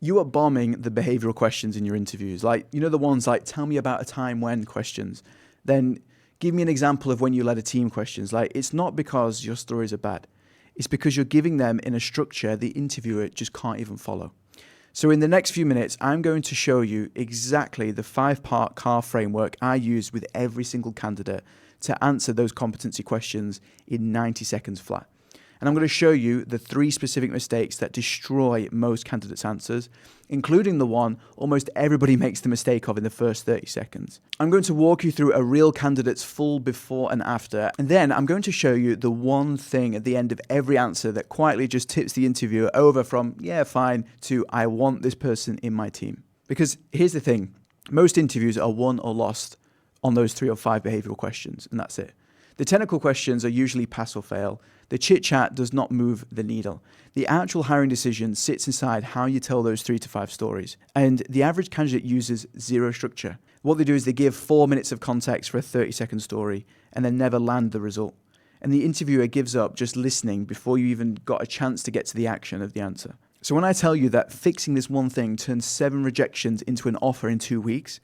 You are bombing the behavioral questions in your interviews. Like, you know, the ones like, tell me about a time when questions. Then give me an example of when you led a team questions. Like, it's not because your stories are bad. It's because you're giving them in a structure the interviewer just can't even follow. So in the next few minutes, I'm going to show you exactly the 5-part CARR framework I use with every single candidate to answer those competency questions in 90 seconds flat. And I'm going to show you the 3 specific mistakes that destroy most candidates' answers, including the one almost everybody makes the mistake of in the first 30 seconds. I'm going to walk you through a real candidate's full before and after, and then I'm going to show you the one thing at the end of every answer that quietly just tips the interviewer over from, yeah, fine, to I want this person in my team. Because here's the thing, most interviews are won or lost on those 3 or 5 behavioral questions, and that's it. The technical questions are usually pass or fail. The chit-chat does not move the needle. The actual hiring decision sits inside how you tell those 3 to 5 stories. And the average candidate uses 0 structure. What they do is they give 4 minutes of context for a 30-second story and then never land the result. And the interviewer gives up just listening before you even got a chance to get to the action of the answer. So when I tell you that fixing this one thing turns 7 rejections into an offer in 2 weeks,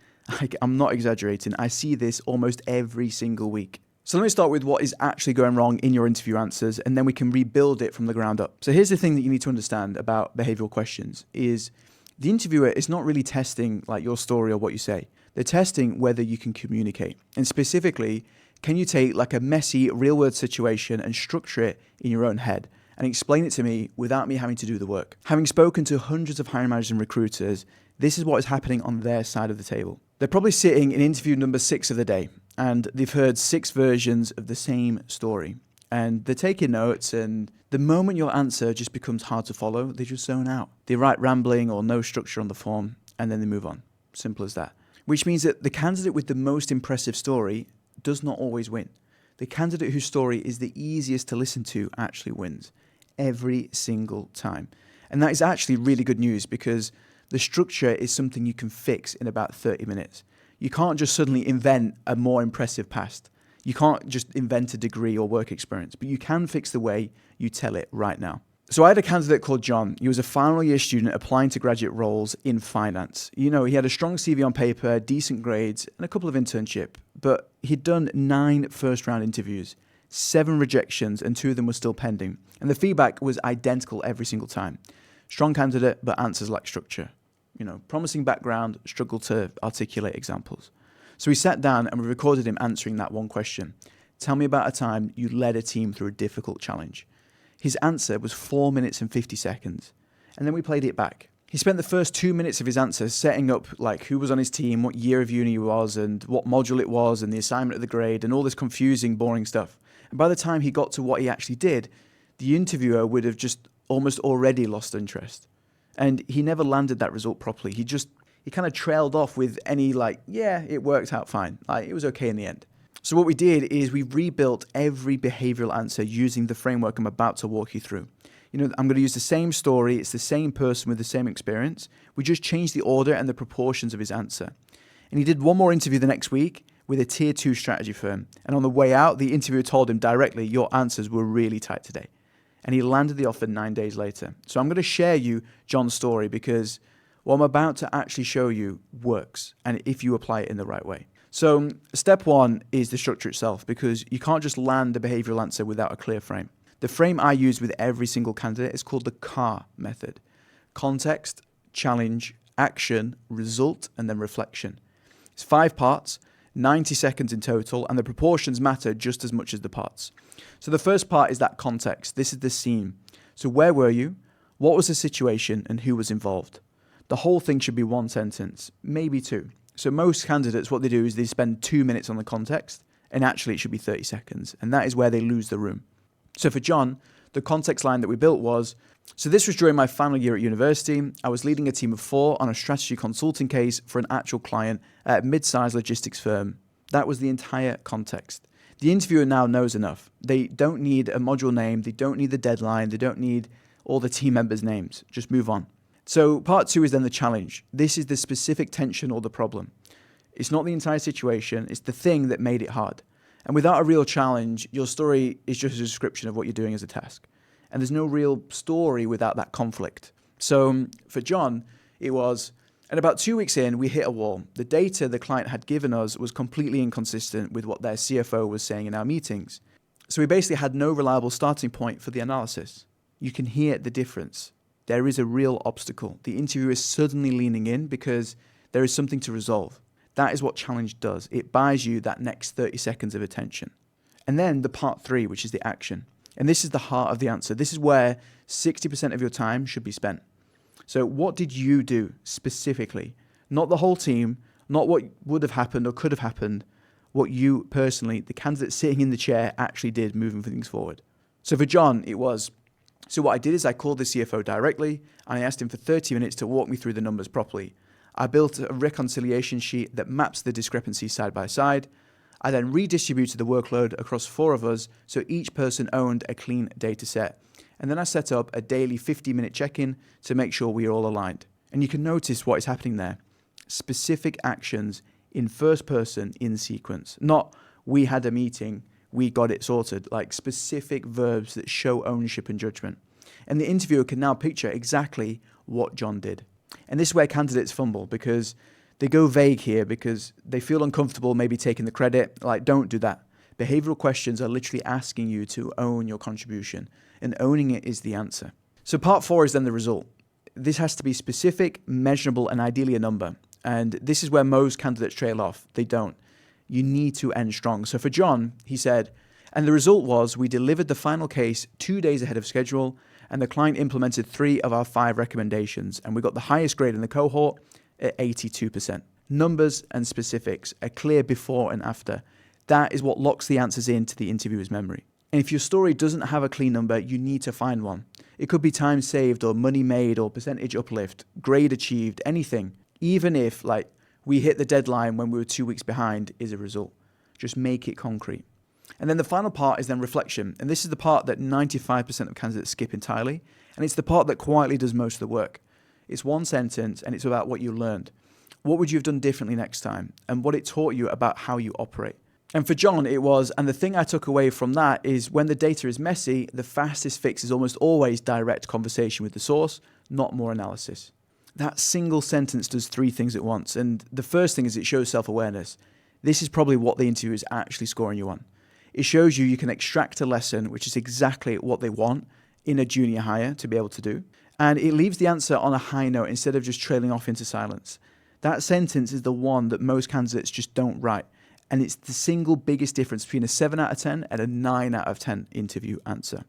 I'm not exaggerating. I see this almost every single week. So let me start with what is actually going wrong in your interview answers, and then we can rebuild it from the ground up. So here's the thing that you need to understand about behavioral questions is the interviewer is not really testing like your story or what you say. They're testing whether you can communicate. And specifically, can you take like a messy real world situation and structure it in your own head and explain it to me without me having to do the work? Having spoken to hundreds of hiring managers and recruiters, this is what is happening on their side of the table. They're probably sitting in interview number 6 of the day, and they've heard 6 versions of the same story. And they're taking notes, and the moment your answer just becomes hard to follow, they just zone out. They write rambling or no structure on the form, and then they move on. Simple as that. Which means that the candidate with the most impressive story does not always win. The candidate whose story is the easiest to listen to actually wins every single time. And that is actually really good news because the structure is something you can fix in about 30 minutes. You can't just suddenly invent a more impressive past. You can't just invent a degree or work experience, but you can fix the way you tell it right now. So I had a candidate called John. He was a final year student applying to graduate roles in finance. You know, he had a strong CV on paper, decent grades, and a couple of internship, but he'd done 9 first round interviews, 7 rejections, and 2 of them were still pending. And the feedback was identical every single time. Strong candidate, but answers lack structure. You know, promising background, struggle to articulate examples. So we sat down and we recorded him answering that one question. Tell me about a time you led a team through a difficult challenge. His answer was 4 minutes and 50 seconds. And then we played it back. He spent the first 2 minutes of his answer setting up like who was on his team, what year of uni he was, and what module it was, and the assignment of the grade, and all this confusing, boring stuff. And by the time he got to what he actually did, the interviewer would have just almost already lost interest. And he never landed that result properly. He kind of trailed off with any like, yeah, it worked out fine. Like, it was okay in the end. So what we did is we rebuilt every behavioral answer using the framework I'm about to walk you through. You know, I'm going to use the same story. It's the same person with the same experience. We just changed the order and the proportions of his answer. And he did one more interview the next week with a tier 2 strategy firm. And on the way out, the interviewer told him directly, your answers were really tight today. And he landed the offer 9 days later. So I'm going to share you John's story because what I'm about to actually show you works, and if you apply it in the right way. So step 1 is the structure itself, because you can't just land a behavioral answer without a clear frame. The frame I use with every single candidate is called the CARR method. Context, challenge, action, result, and then reflection. It's 5 parts, 90 seconds in total, and the proportions matter just as much as the parts. So the first part is that context. This is the scene. So where were you? What was the situation and who was involved? The whole thing should be 1 sentence, maybe 2. So most candidates, what they do is they spend 2 minutes on the context, and actually it should be 30 seconds. And that is where they lose the room. So for John, the context line that we built was, so this was during my final year at university. I was leading a team of 4 on a strategy consulting case for an actual client at a mid-sized logistics firm. That was the entire context. The interviewer now knows enough. They don't need a module name. They don't need the deadline. They don't need all the team members' names. Just move on. So part 2 is then the challenge. This is the specific tension or the problem. It's not the entire situation. It's the thing that made it hard. And without a real challenge, your story is just a description of what you're doing as a task. And there's no real story without that conflict. So for John, It was, and about 2 weeks in, we hit a wall. The data the client had given us was completely inconsistent with what their CFO was saying in our meetings. So we basically had no reliable starting point for the analysis. You can hear the difference. There is a real obstacle. The interviewer is suddenly leaning in because there is something to resolve. That is what challenge does. It buys you that next 30 seconds of attention. And then the part 3, which is the action. And this is the heart of the answer. This is where 60% of your time should be spent. So what did you do specifically? Not the whole team, not what would have happened or could have happened, what you personally, the candidate sitting in the chair, actually did moving things forward. So for John, it was, so what I did is I called the CFO directly and I asked him for 30 minutes to walk me through the numbers properly. I built a reconciliation sheet that maps the discrepancies side by side. I then redistributed the workload across 4 of us so each person owned a clean data set. And then I set up a daily 50-minute check-in to make sure we are all aligned. And you can notice what is happening there. Specific actions in first person in sequence. Not we had a meeting, we got it sorted. Like specific verbs that show ownership and judgment. And the interviewer can now picture exactly what John did. And this is where candidates fumble because they go vague here because they feel uncomfortable maybe taking the credit. Like, don't do that. Behavioral questions are literally asking you to own your contribution, and owning it is the answer. So part 4 is then the result. This has to be specific, measurable, and ideally a number. And this is where most candidates trail off. They don't. You need to end strong. So for John, he said, and the result was we delivered the final case 2 days ahead of schedule, and the client implemented 3 of our 5 recommendations, and we got the highest grade in the cohort at 82%. Numbers and specifics, a clear before and after. That is what locks the answers into the interviewer's memory. And if your story doesn't have a clean number, you need to find one. It could be time saved or money made or percentage uplift, grade achieved, anything. Even if, like, we hit the deadline when we were 2 weeks behind is a result. Just make it concrete. And then the final part is then reflection. And this is the part that 95% of candidates skip entirely. And it's the part that quietly does most of the work. It's one sentence and it's about what you learned. What would you have done differently next time? And what it taught you about how you operate. And for John, it was, and the thing I took away from that is when the data is messy, the fastest fix is almost always direct conversation with the source, not more analysis. That single sentence does 3 things at once. And the first thing is it shows self-awareness. This is probably what the interviewer is actually scoring you on. It shows you can extract a lesson, which is exactly what they want in a junior hire to be able to do. And it leaves the answer on a high note instead of just trailing off into silence. That sentence is the one that most candidates just don't write. And it's the single biggest difference between a 7 out of 10 and a 9 out of 10 interview answer.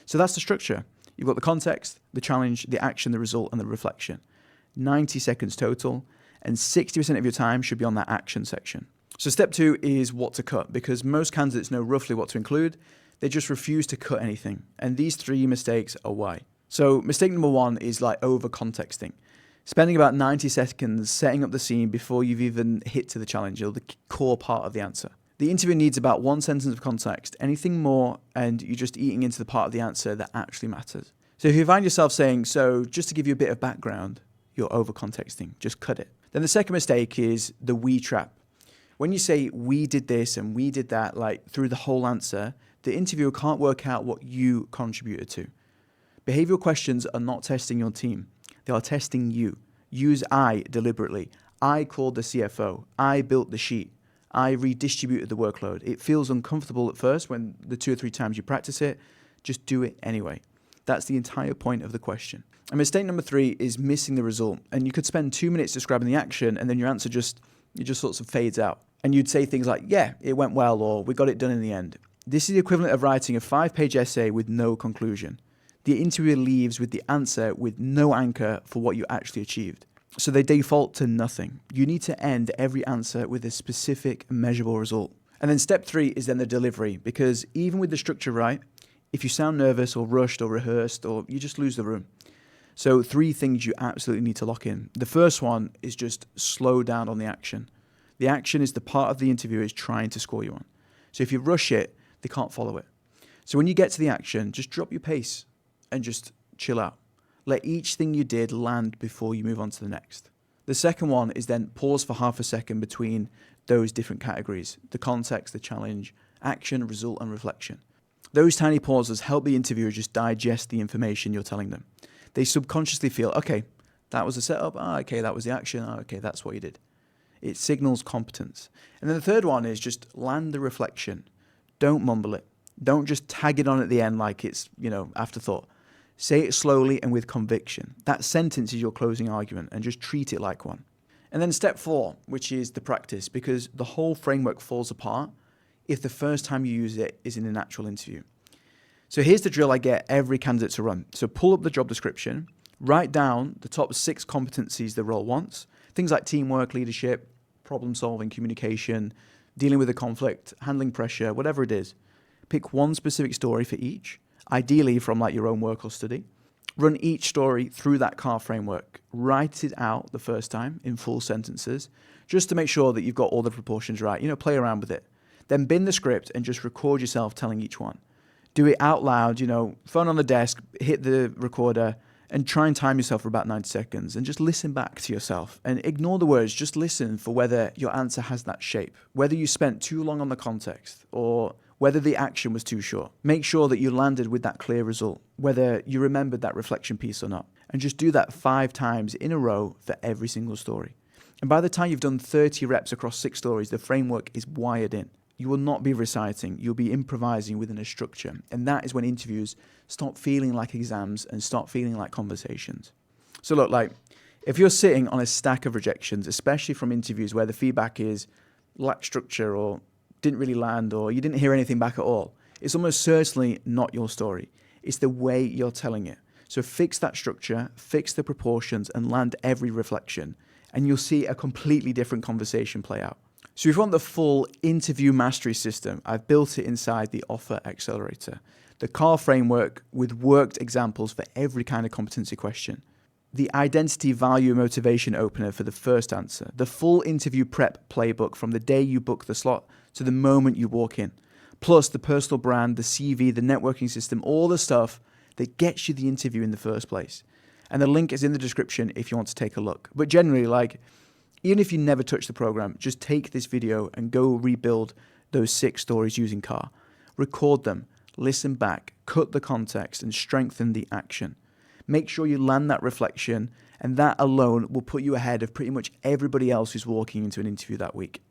So that's the structure. You've got the context, the challenge, the action, the result, and the reflection. 90 seconds total, and 60% of your time should be on that action section. So step 2 is what to cut, because most candidates know roughly what to include. They just refuse to cut anything. And these 3 mistakes are why. So mistake number 1 is like over contexting. Spending about 90 seconds setting up the scene before you've even hit to the challenge, or the core part of the answer. The interview needs about 1 sentence of context. Anything more, and you're just eating into the part of the answer that actually matters. So if you find yourself saying, so just to give you a bit of background, you're over contexting. Just cut it. Then the second mistake is the we trap. When you say we did this and we did that, like through the whole answer, the interviewer can't work out what you contributed to. Behavioral questions are not testing your team. They are testing you. Use I deliberately. I called the CFO. I built the sheet. I redistributed the workload. It feels uncomfortable at first when the 2 or 3 times you practice it. Just do it anyway. That's the entire point of the question. And mistake number 3 is missing the result. And you could spend 2 minutes describing the action and then your answer just sort of fades out. And you'd say things like, yeah, it went well, or we got it done in the end. This is the equivalent of writing a 5-page essay with no conclusion. The interviewer leaves with the answer with no anchor for what you actually achieved. So they default to nothing. You need to end every answer with a specific, measurable result. And then step 3 is then the delivery, because even with the structure right, if you sound nervous or rushed or rehearsed, or you just lose the room. So 3 things you absolutely need to lock in. The first one is just slow down on the action. The action is the part of the interviewer is trying to score you on. So if you rush it, they can't follow it. So when you get to the action, just drop your pace and just chill out. Let each thing you did land before you move on to the next. The second one is then pause for half a second between those different categories: the context, the challenge, action, result, and reflection. Those tiny pauses help the interviewer just digest the information you're telling them. They subconsciously feel, okay, That was the setup. Okay, that was the action. Okay, that's what you did. It signals competence. And then the third one is just land the reflection. Don't mumble it. Don't just tag it on at the end like it's, afterthought. Say it slowly and with conviction. That sentence is your closing argument, and just treat it like one. And then step 4, which is the practice, because the whole framework falls apart if the first time you use it is in an actual interview. So here's the drill I get every candidate to run. So pull up the job description, write down the top 6 competencies the role wants, things like teamwork, leadership, problem solving, communication, dealing with a conflict, handling pressure, whatever it is. Pick one specific story for each, ideally from like your own work or study. Run each story through that CARR framework. Write it out the first time in full sentences, just to make sure that you've got all the proportions right. Play around with it. Then bin the script and just record yourself telling each one. Do it out loud, phone on the desk, hit the recorder, and try and time yourself for about 90 seconds and just listen back to yourself and ignore the words. Just listen for whether your answer has that shape, whether you spent too long on the context or whether the action was too short. Make sure that you landed with that clear result, whether you remembered that reflection piece or not. And just do that 5 times in a row for every single story. And by the time you've done 30 reps across 6 stories, the framework is wired in. You will not be reciting, you'll be improvising within a structure. And that is when interviews stop feeling like exams and start feeling like conversations. So look, if you're sitting on a stack of rejections, especially from interviews where the feedback is lack structure or didn't really land or you didn't hear anything back at all, it's almost certainly not your story. It's the way you're telling it. So fix that structure, fix the proportions, and land every reflection, and you'll see a completely different conversation play out. So if you want the full interview mastery system, I've built it inside the Offer Accelerator. The CARR framework with worked examples for every kind of competency question. The identity, value, motivation opener for the first answer. The full interview prep playbook from the day you book the slot to the moment you walk in. Plus the personal brand, the CV, the networking system, all the stuff that gets you the interview in the first place. And the link is in the description if you want to take a look. But generally, even if you never touch the program, just take this video and go rebuild those 6 stories using CARR. Record them, listen back, cut the context, and strengthen the action. Make sure you land that reflection, and that alone will put you ahead of pretty much everybody else who's walking into an interview that week.